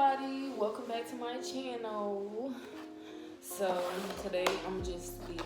everybody, welcome back to my channel. So today I'm just be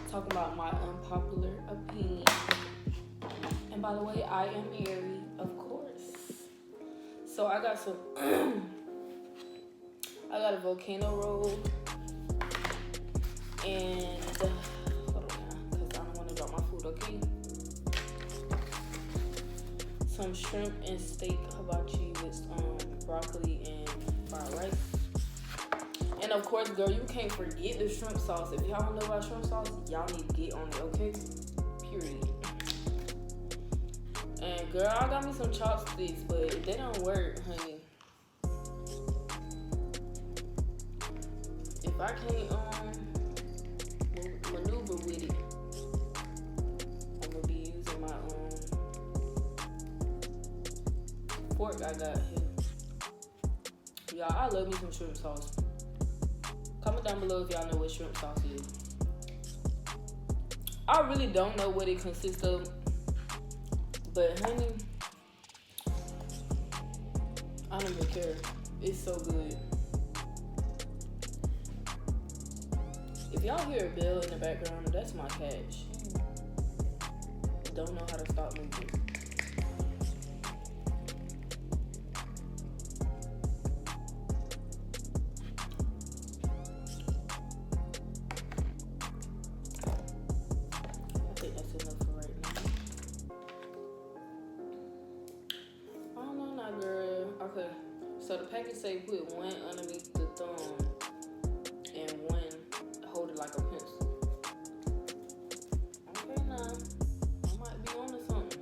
talking about my unpopular opinion. And by the way, I am Mary, of course. So I got some I got a volcano roll and hold on now, because I don't want to drop my food, okay? Some shrimp and steak hibachi with broccoli and fried rice. And of course, girl, you can't forget the shrimp sauce. If y'all don't know about shrimp sauce, y'all need to get on it, okay? Period. And girl, I got me some chopsticks, but if they don't work, honey, if I can't maneuver with it, I'm gonna be using my fork I got here. Y'all, I love me some shrimp sauce. Comment down below if y'all know what shrimp sauce is. I really don't know what it consists of, but honey, I don't even care. It's so good. If y'all hear a bell in the background, that's my cat. She don't know how to stop moving. Okay, so the package say put one underneath the thumb and one hold it like a pencil. Okay, now I might be on to something.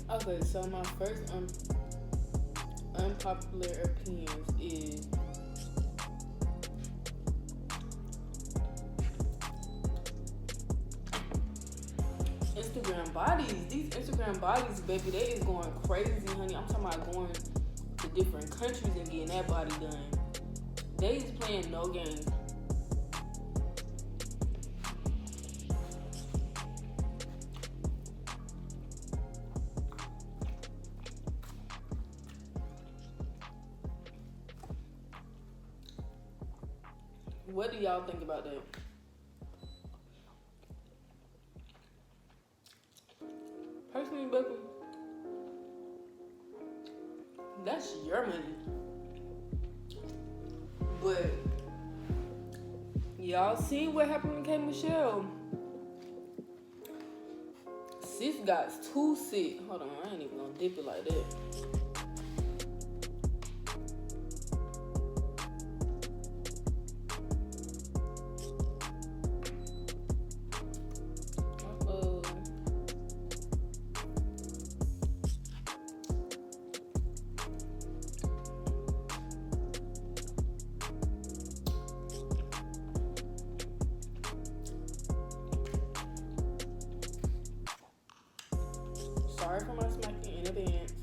Okay, so my first unpopular opinions is Instagram bodies. These Instagram bodies, baby, they is going crazy, honey. I'm talking about going to different countries and getting that body done. They is playing no games. What do y'all think about that? Personally, baby, that's your money. But y'all see what happened to K. Michelle? Sis got too sick. Hold on, I ain't even gonna dip it like that. Sorry for my smacking in advance.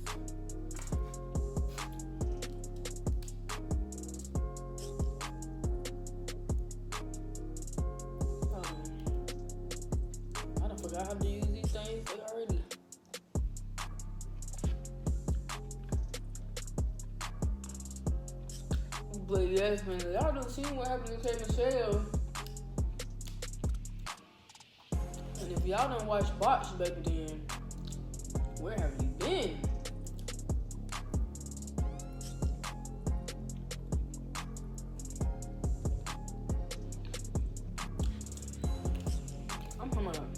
I done forgot how to use these things already. But yes, man, y'all done seen what happened to K. Michelle. And if y'all done watch Box, baby, then where have you been? I'm talking about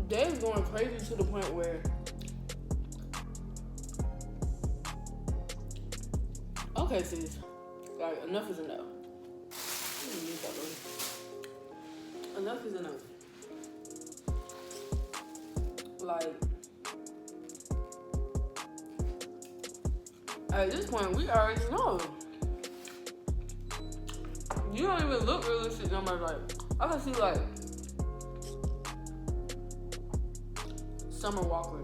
they're going crazy to the point where okay, sis, Like, enough is enough. Enough is enough. Like, at this point, we already know. You don't even look realistic no matter. Like, I can see, like, Summer Walker.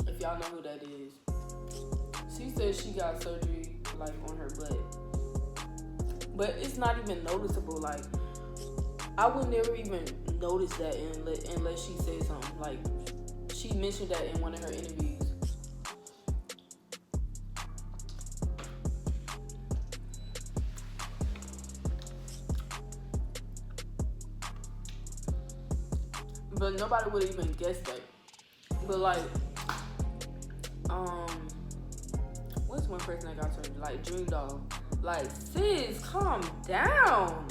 If y'all know who that is. She said she got surgery, like, on her butt. But it's not even noticeable. Like, I would never even notice that unless she said something. Like, she mentioned that in one of her interviews. But nobody would even guess that. But like, what's one person that got surgery? Like Dream Doll. Like, sis, calm down.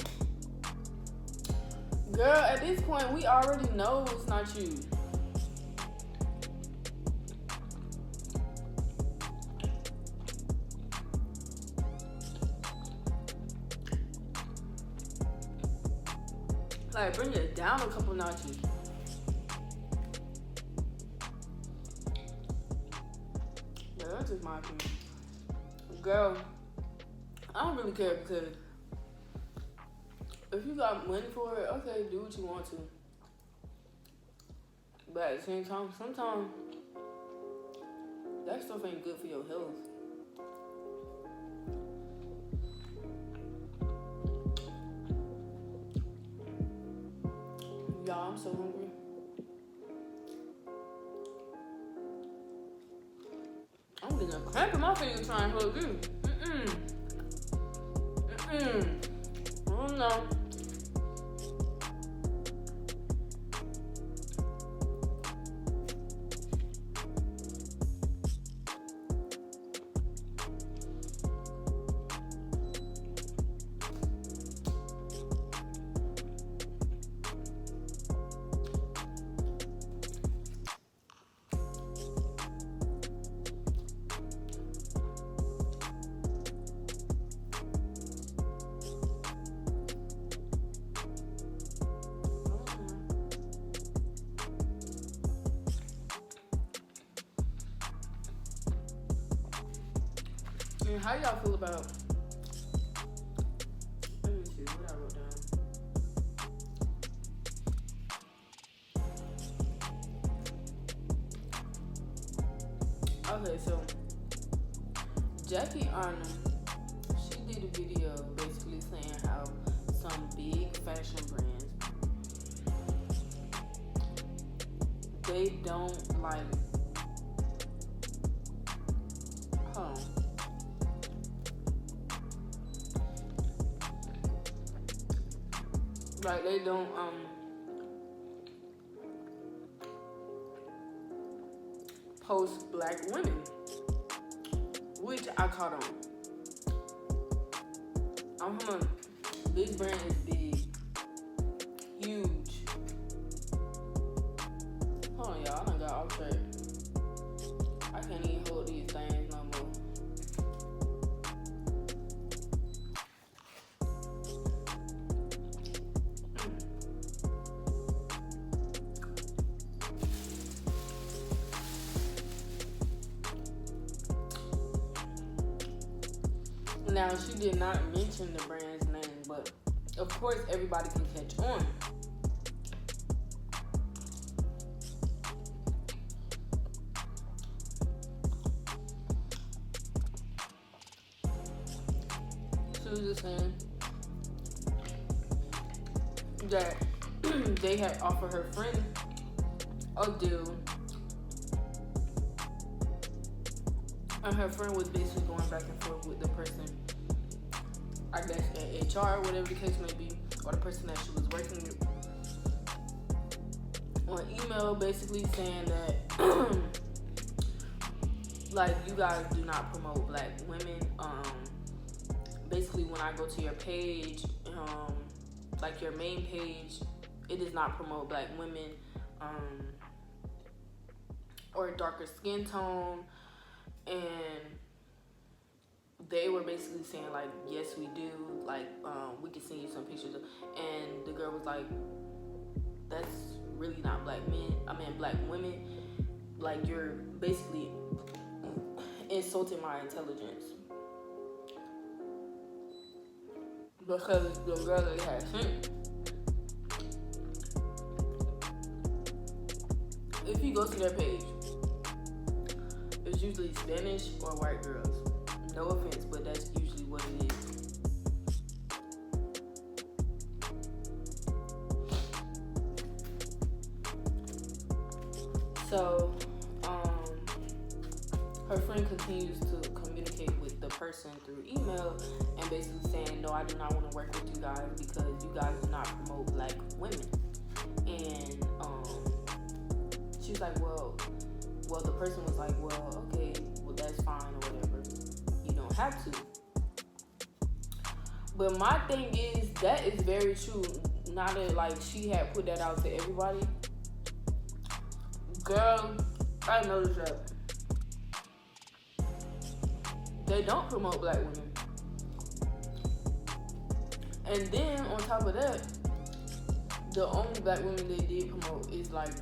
Girl, at this point, we already know it's not you. Like, bring it down a couple notches. Yeah, that's just my opinion. Girl, I don't really care because if you got money for it, okay, do what you want to. But at the same time, sometimes that stuff ain't good for your health. Y'all, I'm so hungry. I'm getting a cramp in my finger trying to hold you. I don't know. And how y'all feel about? Let me see what I wrote down. Okay, so Jackie Arnold, she did a video basically saying how some big fashion brands, they don't like. Hold on. Like, they don't post black women, which I caught on. This brand is big, huge. Hold on, y'all, I done got off track. I can't even hold these things no more. Now, she did not mention the brand's name, but of course everybody can catch on. She was just saying that they had offered her friend a deal, and her friend was basically going back and forth with the person, I guess at HR, whatever the case may be, or the person that she was working with, on email, basically saying that like, you guys do not promote black women. Basically, when I go to your page, like your main page, it does not promote black women or a darker skin tone, and they were basically saying like, yes, we do. Like, we can send you some pictures. And the girl was like, that's really not black men. I mean, black women. Like, you're basically insulting my intelligence. Because the girl that had sent, if you go to their page, it's usually Spanish or white girls. No offense, but that's usually what it is. So, her friend continues to communicate with the person through email and basically saying, no, I do not want to work with you guys because you guys do not promote black women. And she was like, well, the person was like, well, okay, well, that's fine or whatever. You don't have to. But my thing is, that is very true. Now that, like, she had put that out to everybody. Girl, I noticed that they don't promote black women. And then, on top of that, the only black women they did promote is, like,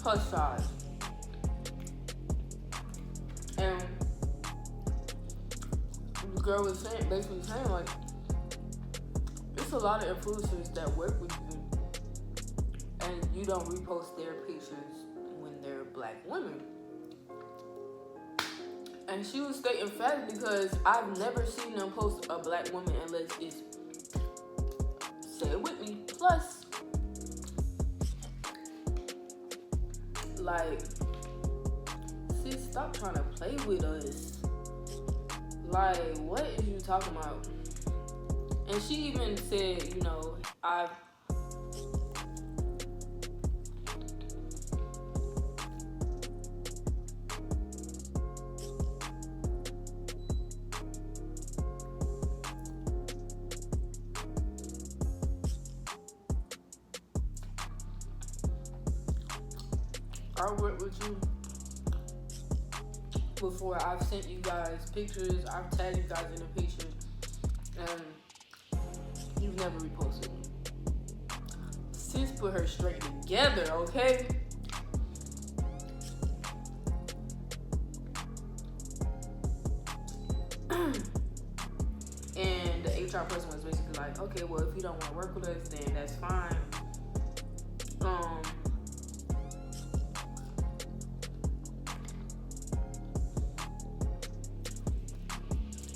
her size. And the girl was basically saying, like, it's a lot of influencers that work with you and you don't repost their pictures when they're black women. And she was stating fact because I've never seen them post a black woman unless it's, say it with me, plus. Like, sis, stop trying to play with us. Like, what is you talking about? And she even said, you know, I worked with you before. I've sent you guys pictures. I've tagged you guys in the pictures. And you've never reposted. Sis put her straight together, okay? And the HR person was basically like, okay, well, if you don't want to work with us, then that's fine.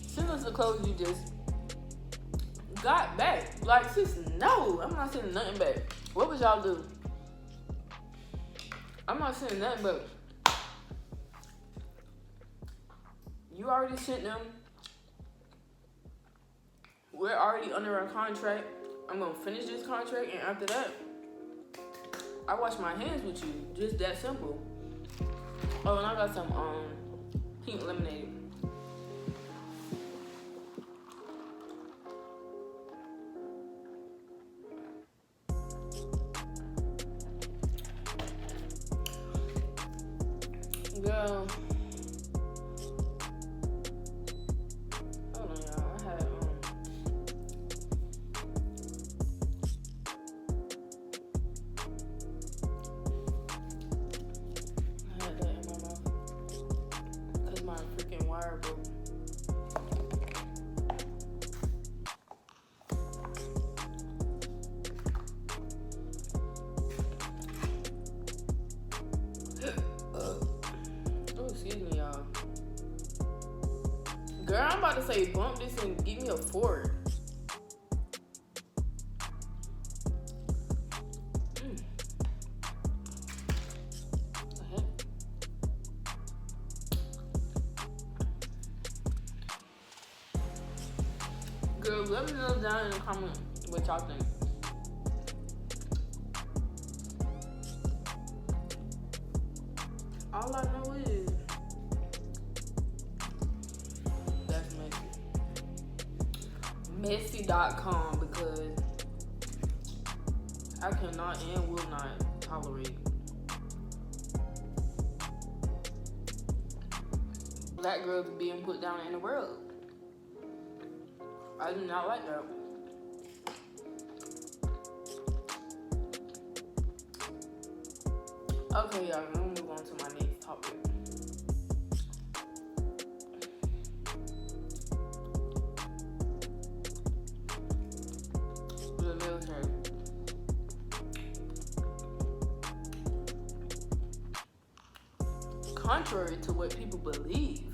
Send us the clothes you just got back. Like, sis, no, I'm not sending nothing back. What would y'all do? I'm not sending nothing, but you already sent them. We're already under a contract. I'm gonna finish this contract, and after that, I wash my hands with you. Just that simple. Oh, and I got some pink lemonade. Girl, hold on, y'all. I had that in my mouth because my freaking wire broke. Excuse me, y'all. Girl, I'm about to say bump this and give me a fork. The heck? Girl, let me know down in the comment what y'all think. All I know is that's messy. Messy.com, because I cannot and will not tolerate black girls being put down in the world. I do not like that. Okay, y'all, I'm gonna move on to my next topic. The military. Contrary to what people believe,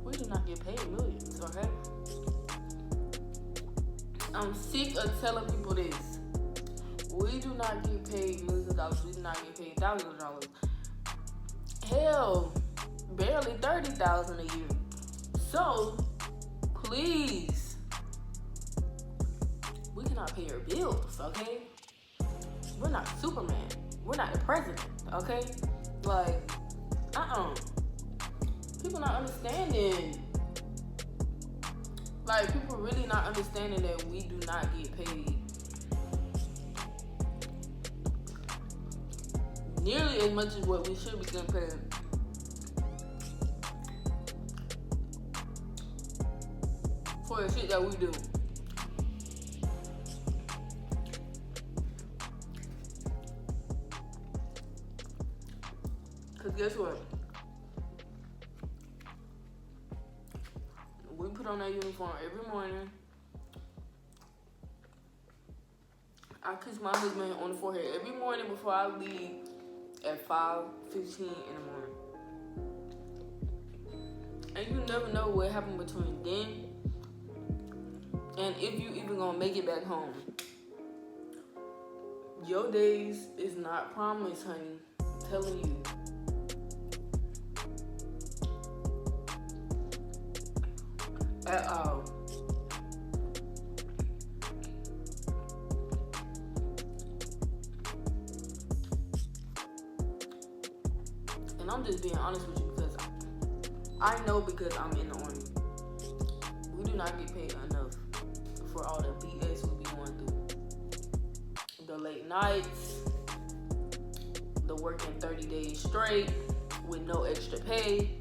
we do not get paid millions, okay? I'm sick of telling people this. We do not get paid millions of dollars. We do not get paid thousands of dollars. Hell, barely $30,000 a year. So, please, we cannot pay our bills, okay? We're not Superman. We're not the president, okay? Like, people not understanding. Like, people really not understanding that we do not get paid nearly as much as what we should be getting paid. For the shit that we do. Cause guess what? We put on that uniform every morning. I kiss my husband on the forehead every morning before I leave at 5:15 in the morning. And you never know what happened between then and if you even gonna make it back home. Your days is not promised, honey. I'm telling you. At all. And I'm just being honest with you because I know because I'm in the Army. We do not get paid enough for all the BS we be going through. The late nights, the working 30 days straight with no extra pay.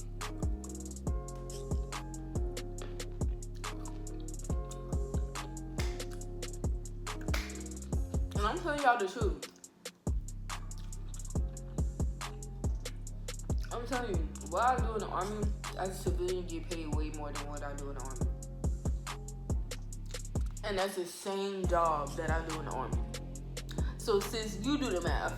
And I'm telling y'all the truth. I'm telling you, what I do in the Army, as a civilian, get paid way more than what I do in the Army. And that's the same job that I do in the Army. So since you do the math,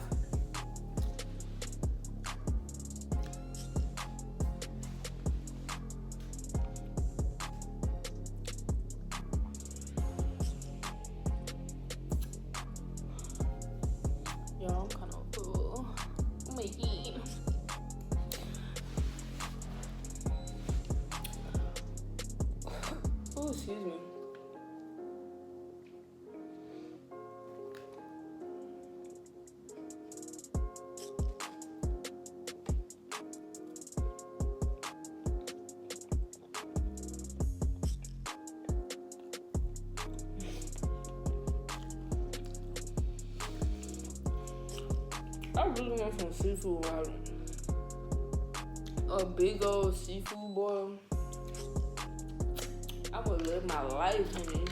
y'all, I'm kind of full. Oh my God. Oh, excuse me. I really want some seafood right now. A big old seafood boil. I would live my life, honey.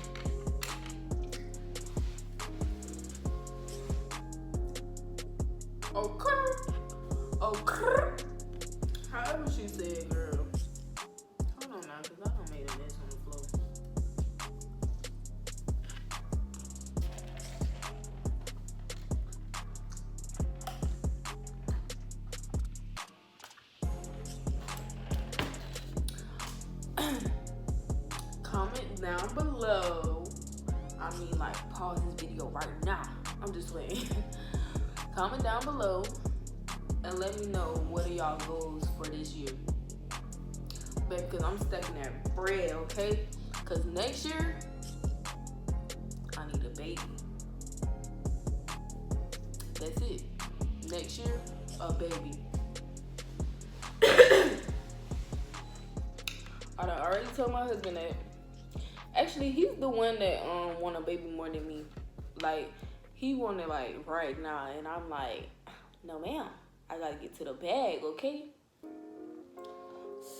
Okay. Okay. However she said, girl. Hold on now, because I done made a mess on the floor. Comment down below. I mean, like, pause this video right now. I'm just waiting. Comment down below and let me know what are y'all goals for this year. Because I'm stacking that bread, okay? Because next year, I need a baby. That's it. Next year, a baby. I done already told my husband that. Actually, he's the one that want a baby more than me. Like, he wanted like right now, and I'm like, no ma'am, I gotta get to the bag, okay?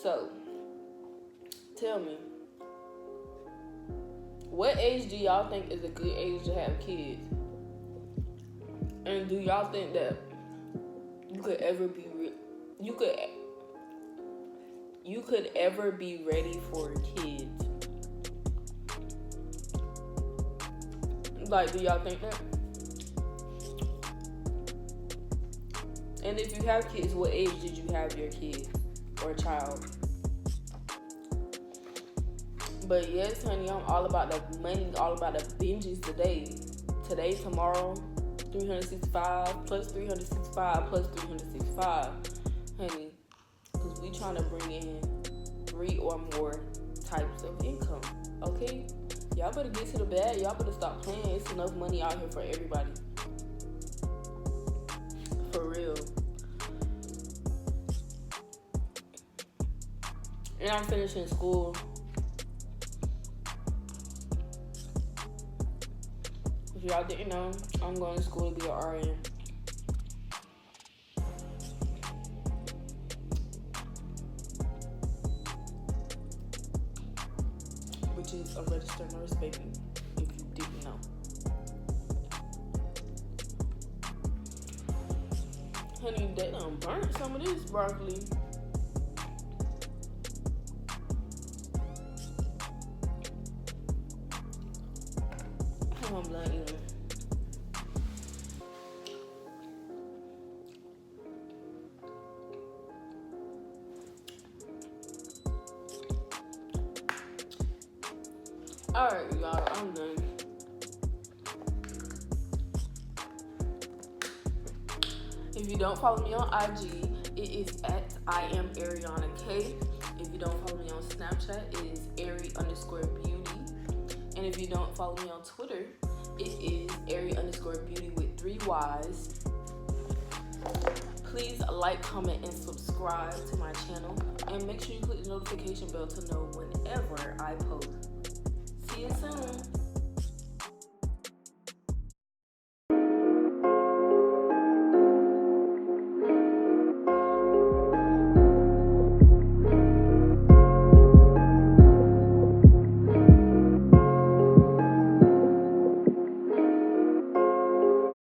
So, tell me, what age do y'all think is a good age to have kids? And do y'all think that you could ever be ever be ready for kids? Like, do y'all think that? And if you have kids, what age did you have your kid or child? But yes, honey, I'm all about the money, all about the binges today. Today, tomorrow, 365 plus 365 plus 365. Honey, because we trying to bring in 3 or more types of income, okay? Y'all better get to the bag. Y'all better stop playing. It's enough money out here for everybody. For real. And I'm finishing school. If y'all didn't know, I'm going to school to be an RN. Which is a registered nurse, baby, if you didn't know. Honey, they done burnt some of this broccoli. I'm done eating. Alright, y'all, I'm done. If you don't follow me on IG, it is at Iamarianak. If you don't follow me on Snapchat, it is Ari_beauty. And if you don't follow me on Twitter, it is Ari_beauty with 3 Y's. Please like, comment, and subscribe to my channel. And make sure you click the notification bell to know whenever I post. See you soon.